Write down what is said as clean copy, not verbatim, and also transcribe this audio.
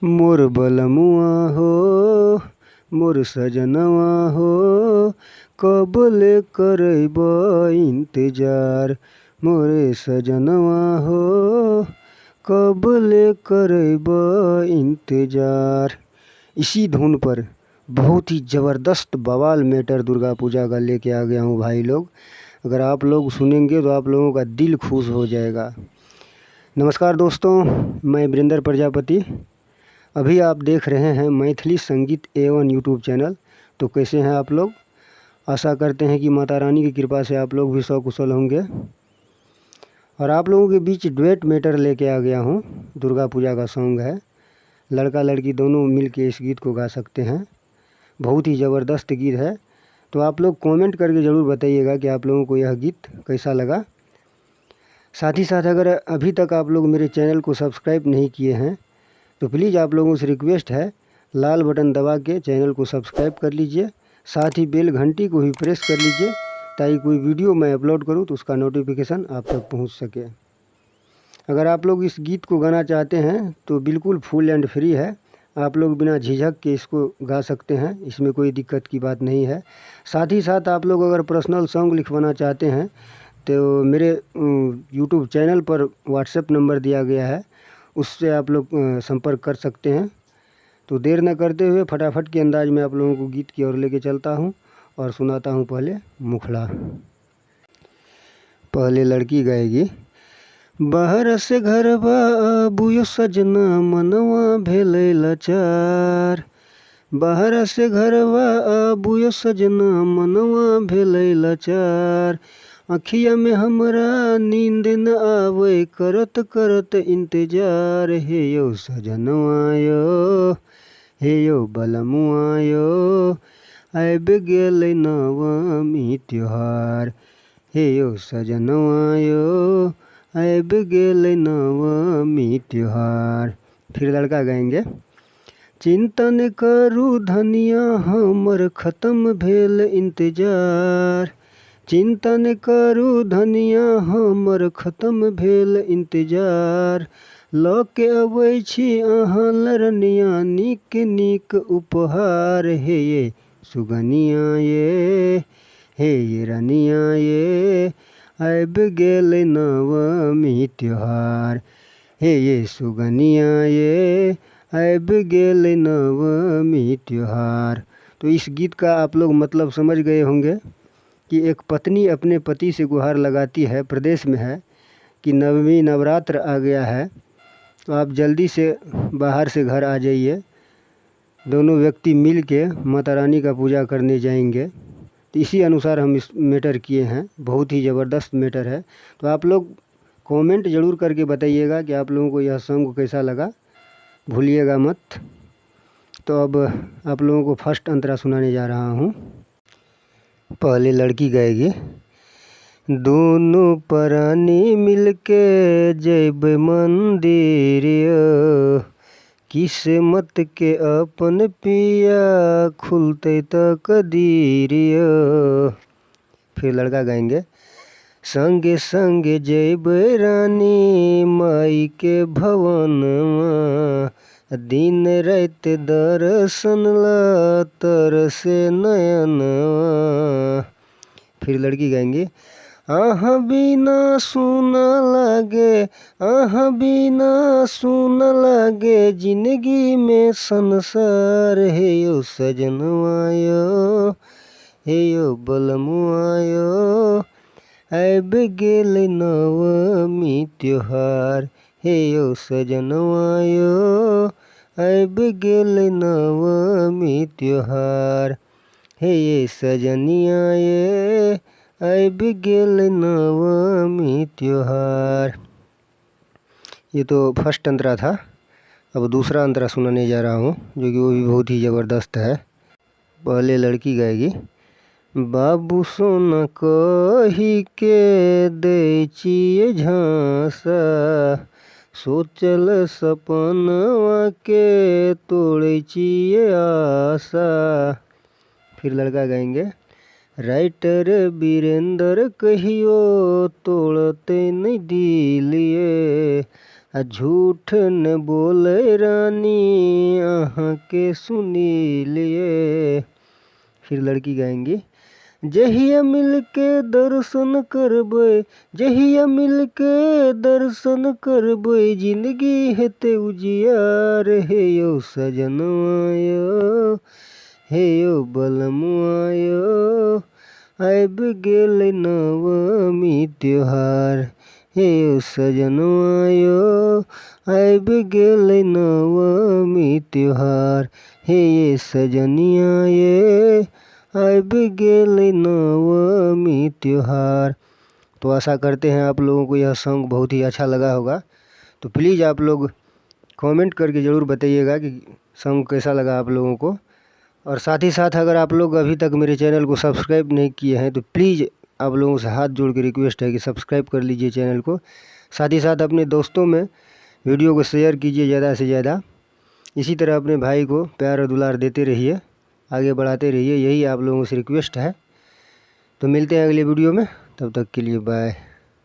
मोर बलमुआ हो मोर सजनवा हो, कबले करब इंतजार। मोरे सजनवा हो कबले करब इंतजार। इसी धुन पर बहुत ही ज़बरदस्त बवाल मैटर दुर्गा पूजा का लेके आ गया हूँ भाई लोग। अगर आप लोग सुनेंगे तो आप लोगों का दिल खुश हो जाएगा। नमस्कार दोस्तों, मैं वीरेंद्र प्रजापति। अभी आप देख रहे हैं मैथिली संगीत A1 यूट्यूब चैनल। तो कैसे हैं आप लोग? आशा करते हैं कि माता रानी की कृपा से आप लोग भी सकुशल होंगे। और आप लोगों के बीच डुएट मैटर लेके आ गया हूँ। दुर्गा पूजा का सॉन्ग है, लड़का लड़की दोनों मिल के इस गीत को गा सकते हैं। बहुत ही ज़बरदस्त गीत है। तो आप लोग कमेंट करके ज़रूर बताइएगा कि आप लोगों को यह गीत कैसा लगा। साथ ही साथ अगर अभी तक आप लोग मेरे चैनल को सब्सक्राइब नहीं किए हैं तो प्लीज़ आप लोगों से रिक्वेस्ट है, लाल बटन दबा के चैनल को सब्सक्राइब कर लीजिए। साथ ही बेल घंटी को भी प्रेस कर लीजिए ताकि कोई वीडियो मैं अपलोड करूं तो उसका नोटिफिकेशन आप तक पहुंच सके। अगर आप लोग इस गीत को गाना चाहते हैं तो बिल्कुल फुल एंड फ्री है। आप लोग बिना झिझक के इसको गा सकते हैं, इसमें कोई दिक्कत की बात नहीं है। साथ ही साथ आप लोग अगर पर्सनल सॉन्ग लिखवाना चाहते हैं तो मेरे यूट्यूब चैनल पर व्हाट्सएप नंबर दिया गया है, उससे आप लोग संपर्क कर सकते हैं। तो देर न करते हुए फटाफट के अंदाज में आप लोगों को गीत की ओर लेके चलता हूँ और सुनाता हूँ पहले मुखड़ा। पहले लड़की गाएगी। बाहर से घरवा बुयो सजना मनवा भेलै लाचार। बाहर से घरवा बुयो सजना मनवा भेलै लाचार। अखिया में हमरा नींद न आवे करत करत इंतजार। हे यो सजनवा यो, हे यो बलमुआ यो, आइब गेलै नवमी त्योहार। हे यो सजनवा यो, आइब गेलै नवमी त्योहार। फिर लड़का गाएंगे। चिंतन करू धनिया हमर खत्म भेल इंतजार। चिंतन करू धनिया हमर खत्म भेल इंतजार। लऽ के अबै छी अहाँ लरनिया नीक नीक उपहार। हे ये सुगनिया ये, हे ये रनिया ये, आइब गेलै नवमी त्योहार। हे ये सुगनिया ये, आइब गेलै नवमी त्योहार। तो इस गीत का आप लोग मतलब समझ गए होंगे कि एक पत्नी अपने पति से गुहार लगाती है, प्रदेश में है कि नवमी नवरात्र आ गया है तो आप जल्दी से बाहर से घर आ जाइए। दोनों व्यक्ति मिल के माता रानी का पूजा करने जाएंगे। तो इसी अनुसार हम इस मैटर किए हैं। बहुत ही ज़बरदस्त मैटर है। तो आप लोग कमेंट ज़रूर करके बताइएगा कि आप लोगों को यह सॉन्ग कैसा लगा, भूलिएगा मत। तो अब आप लोगों को फर्स्ट अंतरा सुनाने जा रहा हूँ। पहले लड़की गाएगी। दोनों प्राणी मिलके जैब मंदिर, किस्मत के अपन पिया खुलते तकदीर। फिर लड़का गाएंगे। संगे संगे जैब रानी माई के भवनमा, दिन रात दर्शन ला तरसे नयनवा। फिर लड़की गाएंगे। आह बिना सुन लागे, आह बिना सुन लागे जिंदगी में संसार। हे यो सजनवा यो, हे यो बलमुआ यो, आइब गेलै नवमी त्योहार। हे यो सजनवा यो, आइब गेलै नवमी त्योहार। हे ये सजनिया ये, आइब गेलै नवमी त्योहार। ये तो फर्स्ट अंतरा था। अब दूसरा अंतरा सुनाने जा रहा हूँ जो कि वो भी बहुत ही ज़बरदस्त है। पहले लड़की गाएगी। बाबू सोना कही के दै छियै झांसा, सोचल सपनवा के तोड़ै छियै आशा। फिर लड़का गाएंगे। राइटर वीरेंद्र कहियो तोड़ते नहीं दिलिए, झूठ न बोले रानी अहाँ के सुनी लिए। फिर लड़की गाएंगी, जहिया मिल के दर्शन करबै, जहिया मिल के दर्शन करबै, जिंदगी हेते उजियार। हे यो सजनवा यो, हे यो बलमुआ यो, आबि गेलै नवमी त्योहार। हे यो सजनवा यो, आबि गेलै नवमी त्योहार। हे ये सजनिया ये, आबि गेलै नवमी त्योहार। तो आशा करते हैं आप लोगों को यह सॉन्ग बहुत ही अच्छा लगा होगा। तो प्लीज़ आप लोग कमेंट करके ज़रूर बताइएगा कि सॉन्ग कैसा लगा आप लोगों को। और साथ ही साथ अगर आप लोग अभी तक मेरे चैनल को सब्सक्राइब नहीं किए हैं तो प्लीज़ आप लोगों से हाथ जोड़ के रिक्वेस्ट है कि सब्सक्राइब कर लीजिए चैनल को। साथ ही साथ अपने दोस्तों में वीडियो को शेयर कीजिए ज़्यादा से ज़्यादा। इसी तरह अपने भाई को प्यार और दुलार देते रहिए, आगे बढ़ाते रहिए, यही आप लोगों से रिक्वेस्ट है। तो मिलते हैं अगले वीडियो में, तब तक के लिए बाय।